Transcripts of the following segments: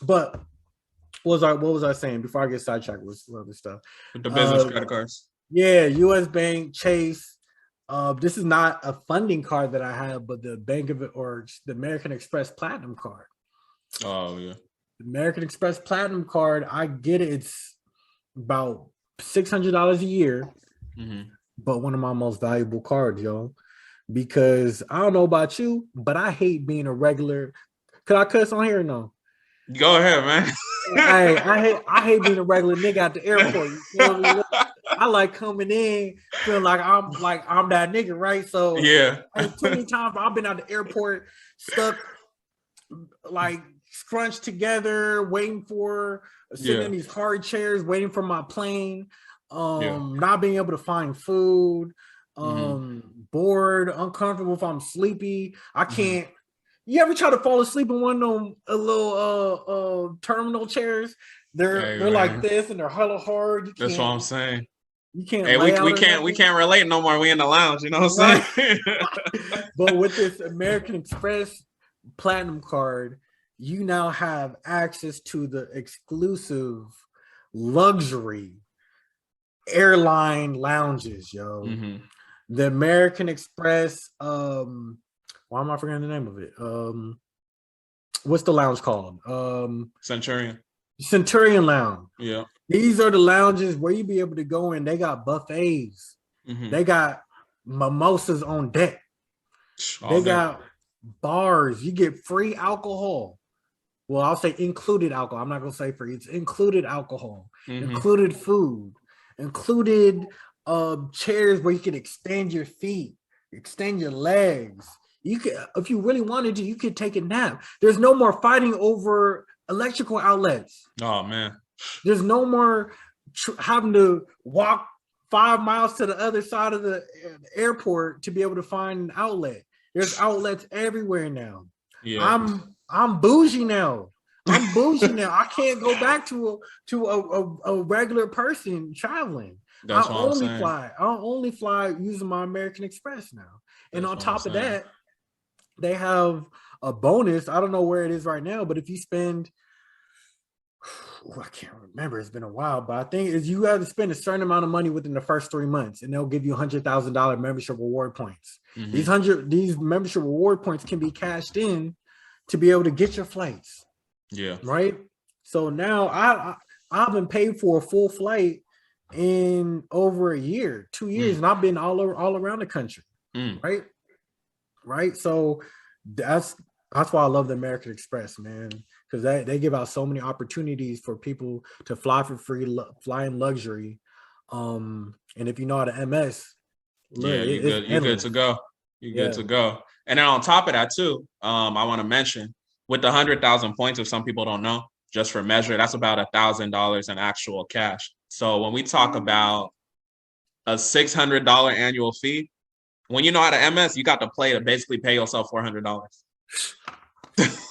But what was I saying before I get sidetracked with other stuff? With the business credit cards. Yeah, U.S. Bank, Chase. This is not a funding card that I have, but the Bank of it or the American Express Platinum card. Oh yeah. The American Express Platinum card, I get it. It's about $600 a year, Mm-hmm. but one of my most valuable cards, yo. Because I don't know about you, but I hate being a regular. Could I cuss on here or no? Go ahead, man. I hate being a regular nigga at the airport. You feel me? I like coming in feeling like I'm that nigga, right? So Yeah. too many times I've been at the airport stuck like scrunched together, waiting for sitting Yeah. in these hard chairs, waiting for my plane, Yeah. not being able to find food, Mm-hmm. bored, uncomfortable if I'm sleepy. I Mm-hmm. can't. You ever try to fall asleep in one of them little terminal chairs? They're Hey they're like man. this and they're hella hard. You That's what can't I'm saying. you can't Hey, we lay out we or can't we nothing. can't relate no more. We in the lounge, you know what I'm Right. saying? But with this American Express Platinum card, you now have access to the exclusive luxury airline lounges, yo. Mm-hmm. The American Express, why am I forgetting the name of it? What's the lounge called? Centurion. Centurion Lounge. Yeah. These are the lounges where you be able to go in. They got buffets. Mm-hmm. They got mimosas on deck. All They day. got bars. You get free alcohol. Well, I'll say included alcohol. I'm not gonna say free. It's included alcohol, Mm-hmm. included food, included chairs where you can extend your feet, extend your legs. You could, if you really wanted to, you could take a nap. There's no more fighting over electrical outlets. Oh man. There's no more having to walk 5 miles to the other side of the airport to be able to find an outlet. There's outlets everywhere now. Yeah. I'm bougie now. I'm bougie now. I can't go back to a regular person traveling. I That's what I'm only saying. fly. I only fly using my American Express now. And That's on what I'm top of saying. that, they have a bonus. I don't know where it is right now, but if you spend I can't remember. It's been a while, but I think is you have to spend a certain amount of money within the first 3 months, and they'll give you $100,000 membership reward points. Mm-hmm. These membership reward points can be cashed in to be able to get your flights, Yeah. right? So now I've been paid for a full flight in over a year, 2 years, Mm. and I've been all around the country, Mm. right? Right. So that's that's why I love the American Express, man, because they give out so many opportunities for people to fly for free, fly in luxury. And if you know how to MS, look, Yeah, you it's good. You good to endless. go. You good Yeah. to go. And then on top of that too, I want to mention with the 100,000 points. If some people don't know, just for measure, that's about $1,000 in actual cash. So when we talk about a $600 annual fee, when you know how to MS, you got to play to basically pay yourself $400.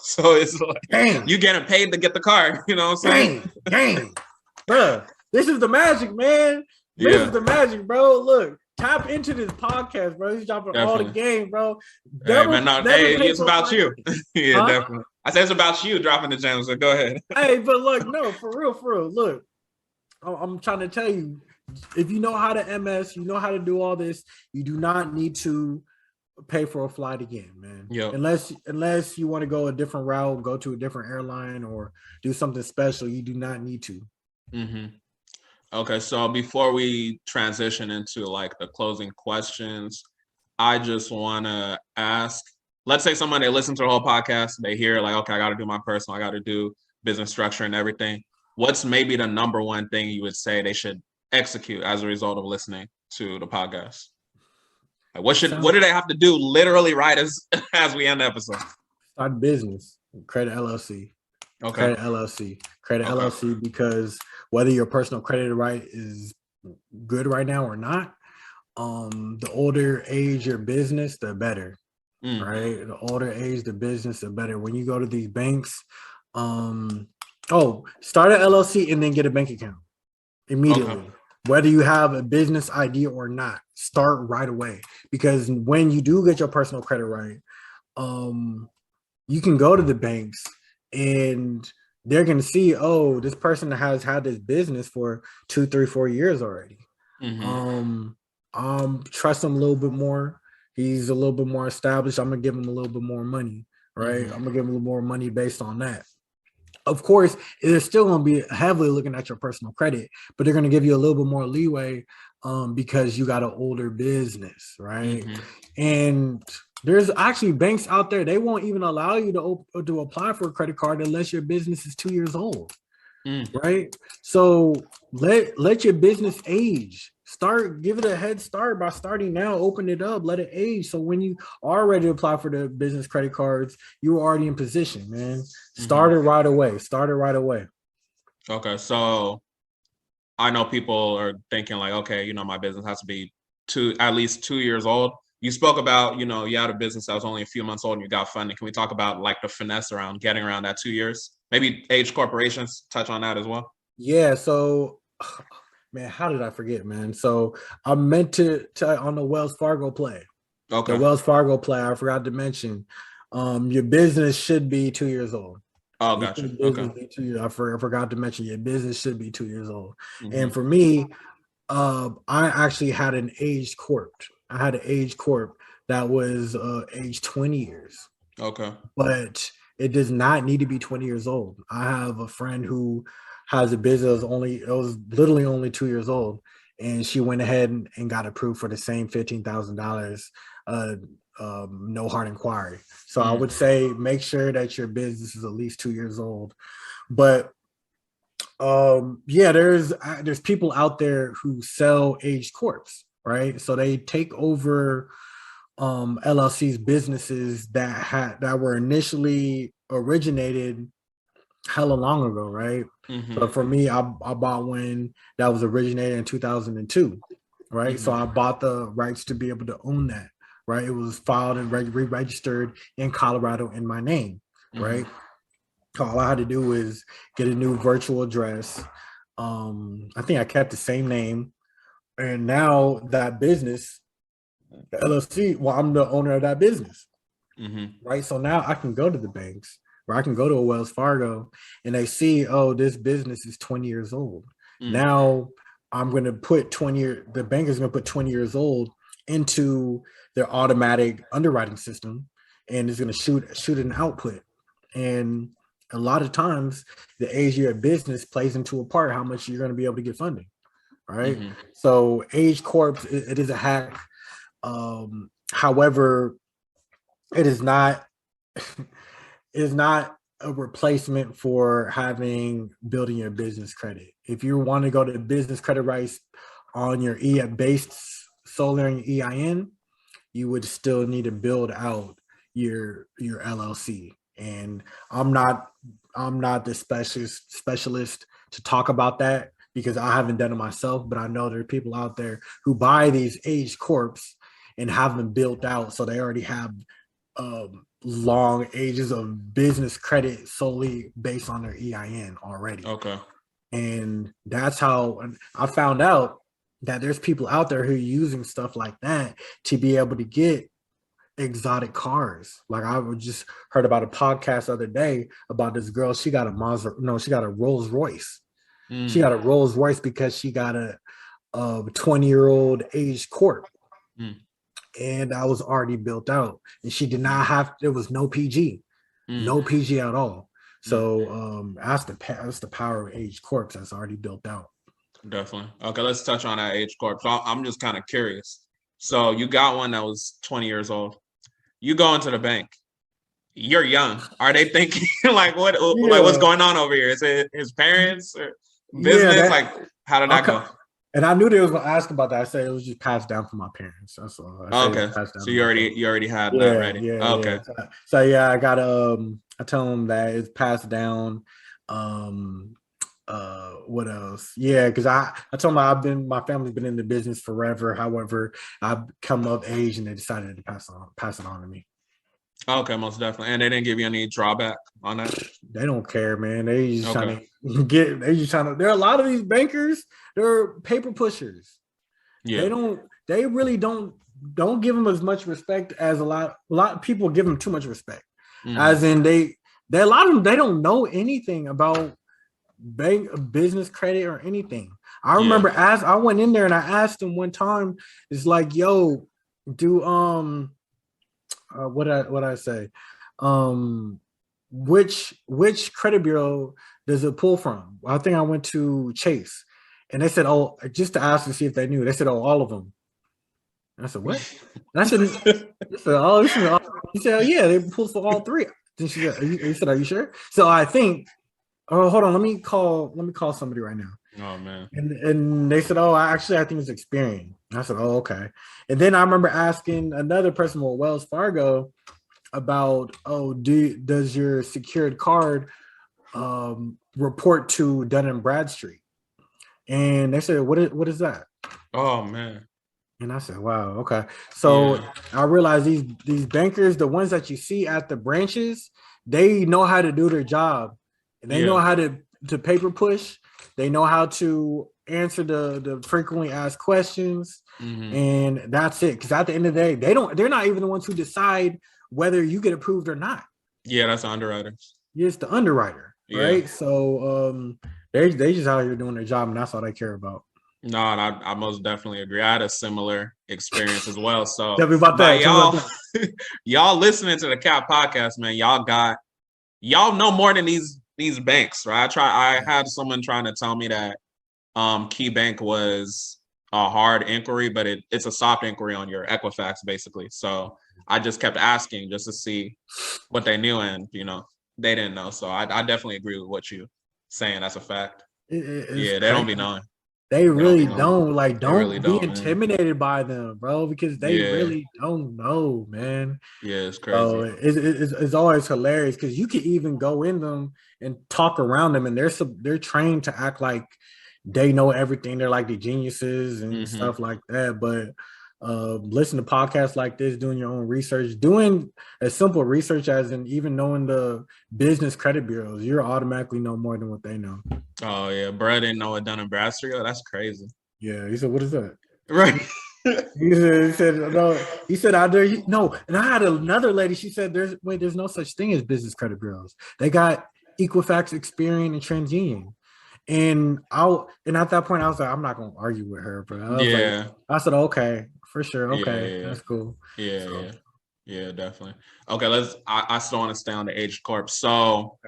So it's like Dang, you getting paid to get the card. You know what I'm saying? dang, bruh. This is the magic, man. This is Yeah, the magic, bro. Look, tap into this podcast, bro. He's dropping all the definitely. game, bro. Hey Never, man, no, never hey, pay it's for a about flight. you. Yeah, Huh? definitely. I said it's about you dropping the gems. So go ahead. Hey, but look, no, for real, for real. Look, I'm trying to tell you, if you know how to MS, you know how to do all this, you do not need to pay for a flight again, man. Yep. Unless you want to go a different route, go to a different airline or do something special, you do not need to. Mm-hmm. Okay, so before we transition into like the closing questions, I just want to ask, let's say someone they listen to the whole podcast, they hear like, okay, I got to do my personal, I got to do business structure and everything. What's maybe the number one thing you would say they should execute as a result of listening to the podcast? Like what Sound do they have to do literally right as we end the episode? Start a business, credit LLC, Okay. credit LLC, credit Okay. LLC, because whether your personal credit right is good right now or not, the older age your business, the better. Right? The older age the business, the better. When you go to these banks, start an LLC and then get a bank account immediately. Okay. Whether you have a business idea or not, start right away. Because when you do get your personal credit right, you can go to the banks and they're going to see, oh, this person has had this business for 2, 3, 4 years already. Trust him a little bit more. He's a little bit more established. I'm gonna give him a little bit more money, right? I'm gonna give him a little more money based on that. Of course, they're still gonna be heavily looking at your personal credit, but they're gonna give you a little bit more leeway because you got an older business, right? And there's actually banks out there, they won't even allow you to apply for a credit card unless your business is 2 years old. Right. So let your business age. Give it a head start by starting now. Open it up, let it age. So when you are ready to apply for the business credit cards, you're already in position, man. Start it right away. Okay. So I know people are thinking like, okay, my business has to be at least 2 years old. You spoke about, you had a business that was only a few months old and you got funding. Can we talk about like the finesse around getting around that 2 years? Maybe age corporations, touch on that as well. Yeah. So, man, how did I forget, man? So I meant to on the Wells Fargo play. Okay. The Wells Fargo play, I forgot to mention. Your business should be 2 years old. Oh, gotcha. Okay. I forgot to mention your business should be 2 years old. And for me, I actually had an aged corp. I had an aged corp that was aged 20 years. Okay. But it does not need to be 20 years old. I have a friend who has a business it was literally only 2 years old, and she went ahead and got approved for the same $15,000 no hard inquiry. So I would say make sure that your business is at least 2 years old. But there's people out there who sell aged corps, right? So they take over LLC's businesses that were initially originated hella long ago, right? So for me, I bought one that was originated in 2002, right? So I bought the rights to be able to own that, right? It was filed and re-registered in Colorado in my name, right? All I had to do was get a new virtual address. I think I kept the same name, and now that business, the LLC, well, I'm the owner of that business, right? So now I can go to the banks, or I can go to a Wells Fargo, and they see, oh, this business is 20 years old. Now I'm going to put the bank is going to put 20 years old into their automatic underwriting system, and it's going to shoot an output. And a lot of times, the age of your business plays into a part how much you're going to be able to get funding, right? So age corps, it is a hack. However, it is not a replacement for building your business credit. If you want to go to business credit rights on your based solely on your EIN, you would still need to build out your LLC. And I'm not the specialist to talk about that because I haven't done it myself, but I know there are people out there who buy these aged corps and have them built out, so they already have long ages of business credit solely based on their EIN already. Okay. And that's how I found out that there's people out there who are using stuff like that to be able to get exotic cars. Like I just heard about a podcast the other day about this girl. She got a she got a Rolls Royce. She got a Rolls Royce because she got a 20-year-old aged corp. And I was already built out, and she did not have. There was no PG, no PG at all. So that's the power of age corps that's already built out. Definitely. Okay, let's touch on that age corp. So I'm just kind of curious. So you got one that was 20 years old. You go into the bank. You're young. Are they thinking like what? Yeah. Like what's going on over here? Is it his parents or business? Like how did that go? And I knew they was gonna ask about that. I said it was just passed down from my parents. That's all. Okay. So you already had that ready. Yeah. Okay. Yeah. So yeah, I got I tell them that it's passed down. What else? Yeah, because I told them my family's been in the business forever. However, I've come of age and they decided to pass it on to me. Okay, most definitely. And they didn't give you any drawback on that? They don't care, man. They just trying to there are a lot of these bankers, they're paper pushers. Yeah. They really don't give them as much respect as a lot of people give them too much respect. As in they a lot of them, they don't know anything about bank business credit or anything. I Yeah. remember as I went in there and I asked them one time, it's like, yo, do what I say? Um which credit bureau does it pull from? I think I went to Chase and they said, oh, just to ask to see if they knew. They said, oh, all of them. And I said, what? And I said, oh, this is all. He said, oh, yeah, they pulled for all three. Then she said, he said, are you sure? So I think, oh, hold on, let me call somebody right now. Oh man. And they said, oh, I think it's Experian. I said, oh, okay. And then I remember asking another person with Wells Fargo about, oh, does your secured card report to Dun and Bradstreet? And they said, what is that? Oh man. And I said, wow, okay. So Yeah. I realized these bankers, the ones that you see at the branches, they know how to do their job. And they know how to paper push. They know how to answer the frequently asked questions. Mm-hmm. And that's it. Because at the end of the day, they're not even the ones who decide whether you get approved or not. Yeah, that's the underwriters. It's the underwriter, right? Yeah. So they just out here doing their job, and that's all they care about. No, and I most definitely agree. I had a similar experience as well. So tell me about that. Y'all listening to the Cap podcast, man. Y'all know more than these banks, right? I had someone trying to tell me that Key Bank was a hard inquiry, but it's a soft inquiry on your Equifax, basically. So I just kept asking just to see what they knew, and they didn't know. So I definitely agree with what you saying. That's a fact. They don't be knowing. They really don't. Like, don't really be intimidated by them, bro, because they really don't know, man. Yeah, it's crazy. So it's always hilarious because you can even go in them and talk around them, and they're trained to act like they know everything. They're like the geniuses and stuff like that. But listen to podcasts like this, doing your own research, doing a simple research as in even knowing the business credit bureaus, you're automatically know more than what they know. Oh yeah, bro didn't know what Dun and Bradstreet. Oh, that's crazy. Yeah, he said, "What is that?" Right. he said, "No." He said, "I do no." And I had another lady. She said, "There's no such thing as business credit bureaus. They got Equifax, Experian, and TransUnion." And at that point, I was like, I'm not gonna argue with her, but I said, okay, for sure, okay, that's cool. Yeah, definitely. Okay, I still want to stay on the age corp. So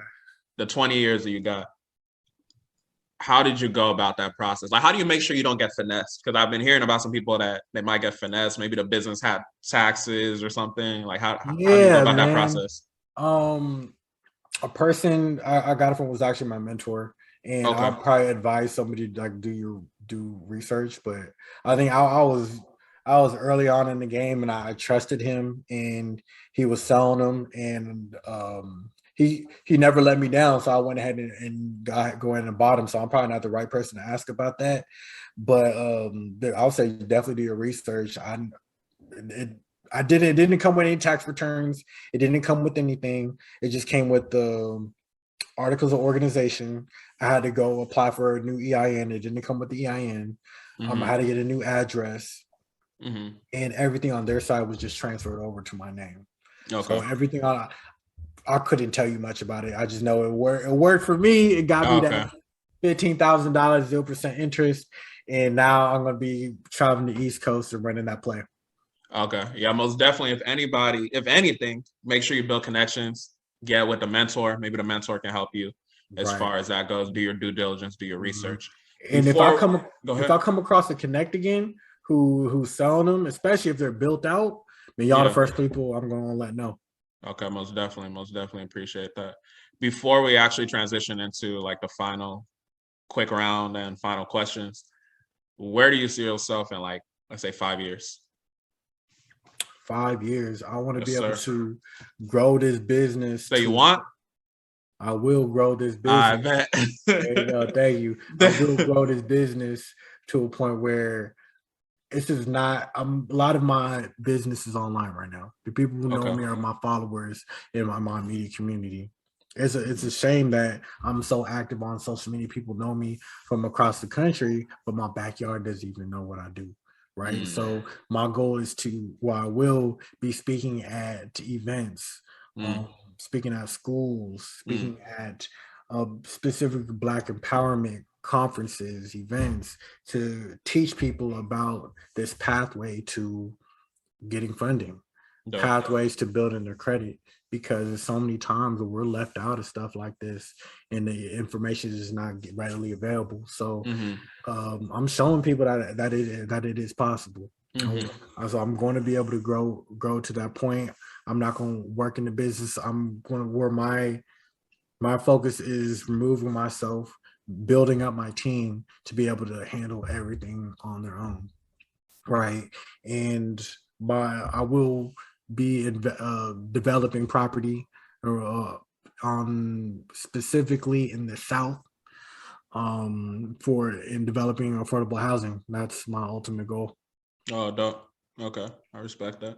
the 20 years that you got, how did you go about that process? Like, how do you make sure you don't get finessed? Because I've been hearing about some people that they might get finessed. Maybe the business had taxes or something. Like, how do you go about that process? A person I got it from was actually my mentor, and I'll probably advise somebody to like do research. But I think I was early on in the game, and I trusted him, and he was selling them, and he never let me down. So I went ahead and go in and bought him. So I'm probably not the right person to ask about that. But I'll say definitely do your research. It didn't come with any tax returns. It didn't come with anything. It just came with the articles of organization. I had to go apply for a new EIN. It didn't come with the EIN. I had to get a new address. And everything on their side was just transferred over to my name. So everything I couldn't tell you much about it. I just know it worked for me. It got me that $15,000, 0% interest. And now I'm going to be traveling the East Coast and running that play. Okay. Yeah, most definitely. If anything, make sure you build connections, get with the mentor. Maybe the mentor can help you as far as that goes. Do your due diligence, do your research. And if I come across a connect again who's selling them, especially if they're built out, then y'all the first people I'm going to let know. Okay, most definitely appreciate that. Before we actually transition into like the final quick round and final questions, where do you see yourself in, like, let's say 5 years? 5 years. I want to be able to grow this business. So you want? I will grow this business. I bet. Thank you. I will grow this business to a point where this is not. A lot of my business is online right now. The people who know me are my followers in my media community. It's a shame that I'm so active on social media. People know me from across the country, but my backyard doesn't even know what I do. Right. So my goal is I will be speaking at events speaking at schools, speaking at specific Black empowerment conferences, events, to teach people about this pathway to getting funding, Dope. pathways to building their credit, because there's so many times where we're left out of stuff like this and the information is not readily available. So I'm showing people that it is possible. So I'm going to be able to grow to that point. I'm not going to work in the business. I'm going to where my focus is removing myself, building up my team to be able to handle everything on their own, right? And I will be developing property on specifically in the South for in developing affordable housing. That's my ultimate goal. Oh, dope. Okay, I respect that.